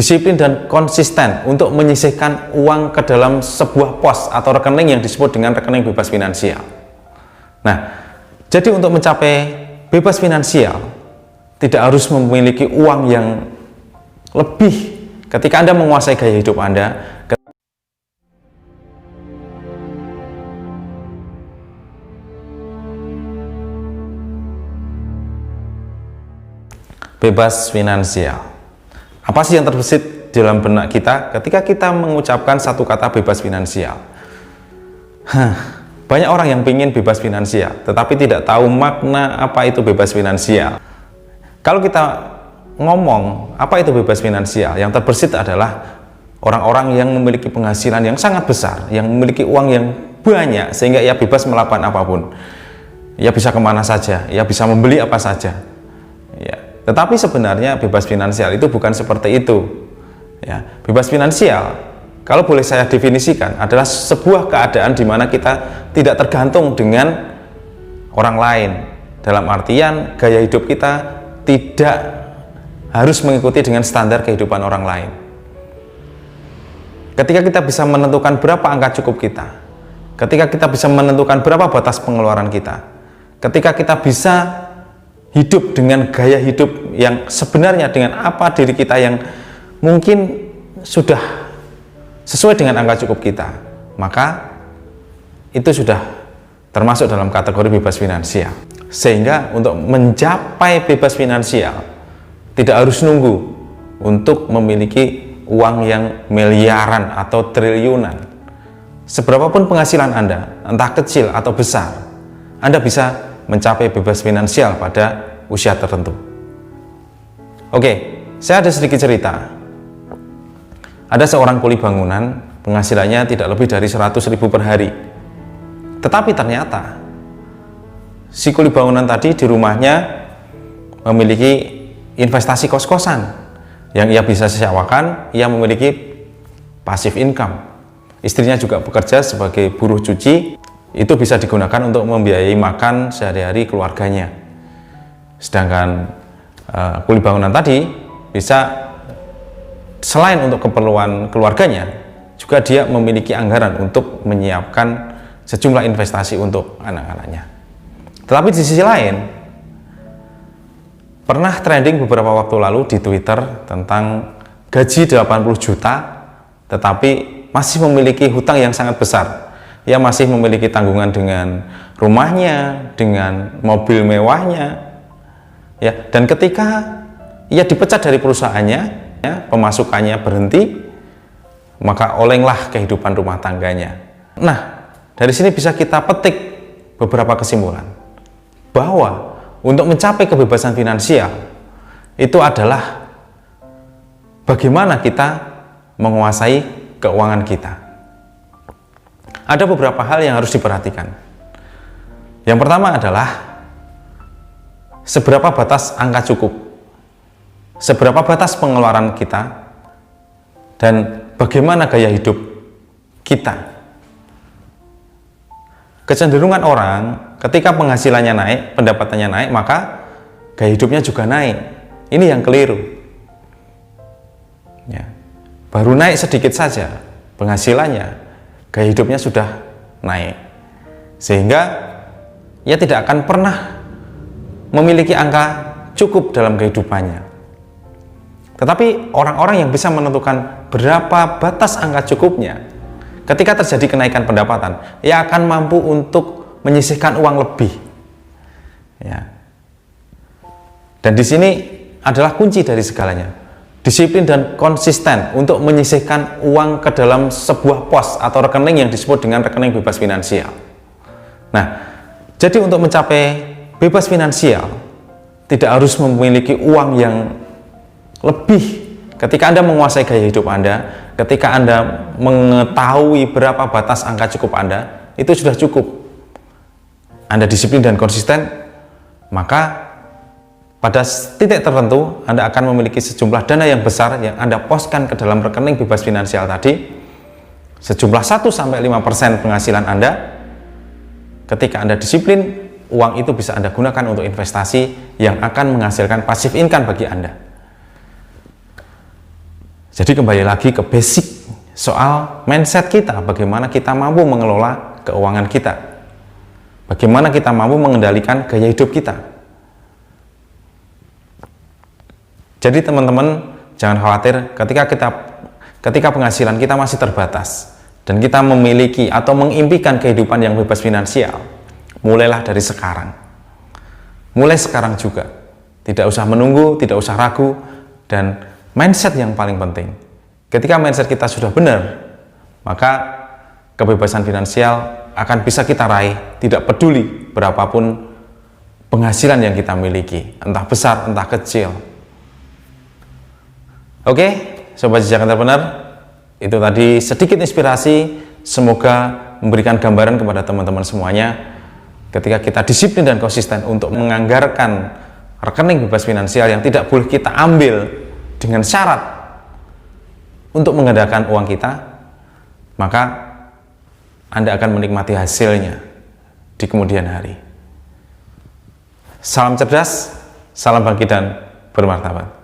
disiplin dan konsisten untuk menyisihkan uang ke dalam sebuah pos atau rekening yang disebut dengan rekening bebas finansial. Nah, jadi untuk mencapai bebas finansial tidak harus memiliki uang yang lebih ketika Anda menguasai gaya hidup Anda. Bebas finansial. Apa sih yang terbesit dalam benak kita ketika kita mengucapkan satu kata bebas finansial? Banyak orang yang ingin bebas finansial, tetapi tidak tahu makna apa itu bebas finansial. Kalau kita ngomong apa itu bebas finansial, yang terbesit adalah orang-orang yang memiliki penghasilan yang sangat besar, yang memiliki uang yang banyak, sehingga ia bebas melakukan apapun. Ia bisa kemana saja, ia bisa membeli apa saja. Ya. Tetapi sebenarnya bebas finansial itu bukan seperti itu. Ya, bebas finansial, kalau boleh saya definisikan, adalah sebuah keadaan di mana kita tidak tergantung dengan orang lain. Dalam artian gaya hidup kita tidak harus mengikuti dengan standar kehidupan orang lain. Ketika kita bisa menentukan berapa angka cukup kita, ketika kita bisa menentukan berapa batas pengeluaran kita, ketika kita bisa hidup dengan gaya hidup yang sebenarnya dengan apa diri kita yang mungkin sudah sesuai dengan angka cukup kita, maka itu sudah termasuk dalam kategori bebas finansial. Sehingga untuk mencapai bebas finansial tidak harus nunggu untuk memiliki uang yang miliaran atau triliunan. Seberapapun penghasilan Anda, entah kecil atau besar, Anda bisa mencapai bebas finansial pada usia tertentu. Oke, saya ada sedikit cerita. Ada seorang kuli bangunan, penghasilannya tidak lebih dari 100.000 per hari. Tetapi ternyata si kuli bangunan tadi di rumahnya memiliki investasi kos-kosan yang ia bisa sewakan. Ia memiliki passive income. Istrinya juga bekerja sebagai buruh cuci. Itu bisa digunakan untuk membiayai makan sehari-hari keluarganya. Sedangkan kuli bangunan tadi bisa, selain untuk keperluan keluarganya, juga dia memiliki anggaran untuk menyiapkan sejumlah investasi untuk anak-anaknya. Tetapi di sisi lain, pernah trending beberapa waktu lalu di Twitter tentang gaji 80 juta tetapi masih memiliki hutang yang sangat besar. Ia masih memiliki tanggungan dengan rumahnya, dengan mobil mewahnya, ya. Dan ketika ia dipecat dari perusahaannya, ya, pemasukannya berhenti, maka olenglah kehidupan rumah tangganya. Nah, dari sini bisa kita petik beberapa kesimpulan bahwa untuk mencapai kebebasan finansial itu adalah bagaimana kita menguasai keuangan kita. Ada beberapa hal yang harus diperhatikan. Yang pertama adalah seberapa batas angka cukup, seberapa batas pengeluaran kita, dan bagaimana gaya hidup kita. Kecenderungan orang ketika penghasilannya naik, pendapatannya naik, maka gaya hidupnya juga naik. Ini yang keliru. Ya. Baru naik sedikit saja penghasilannya, gaya hidupnya sudah naik, sehingga ia tidak akan pernah memiliki angka cukup dalam kehidupannya. Tetapi orang-orang yang bisa menentukan berapa batas angka cukupnya, ketika terjadi kenaikan pendapatan, ia akan mampu untuk menyisihkan uang lebih. Ya. Dan di sini adalah kunci dari segalanya. Disiplin dan konsisten untuk menyisihkan uang ke dalam sebuah pos atau rekening yang disebut dengan rekening bebas finansial. Nah, jadi untuk mencapai bebas finansial tidak harus memiliki uang yang lebih. Ketika Anda menguasai gaya hidup Anda, ketika Anda mengetahui berapa batas angka cukup Anda, itu sudah cukup. Anda disiplin dan konsisten, maka pada titik tertentu Anda akan memiliki sejumlah dana yang besar yang Anda poskan ke dalam rekening bebas finansial tadi, sejumlah 1-5% penghasilan Anda. Ketika Anda disiplin, uang itu bisa Anda gunakan untuk investasi yang akan menghasilkan passive income bagi Anda. Jadi kembali lagi ke basic soal mindset kita, bagaimana kita mampu mengelola keuangan kita, bagaimana kita mampu mengendalikan gaya hidup kita. Jadi teman-teman jangan khawatir ketika penghasilan kita masih terbatas dan kita memiliki atau mengimpikan kehidupan yang bebas finansial. Mulailah dari sekarang, mulai sekarang juga, tidak usah menunggu, tidak usah ragu. Dan mindset yang paling penting, ketika mindset kita sudah benar, maka kebebasan finansial akan bisa kita raih, tidak peduli berapapun penghasilan yang kita miliki, entah besar, entah kecil. Oke, Sobat Jejak Entrepreneur, itu tadi sedikit inspirasi, semoga memberikan gambaran kepada teman-teman semuanya. Ketika kita disiplin dan konsisten untuk menganggarkan rekening bebas finansial yang tidak boleh kita ambil dengan syarat untuk menggandakan uang kita, maka Anda akan menikmati hasilnya di kemudian hari. Salam cerdas, salam bangkit dan bermartabat.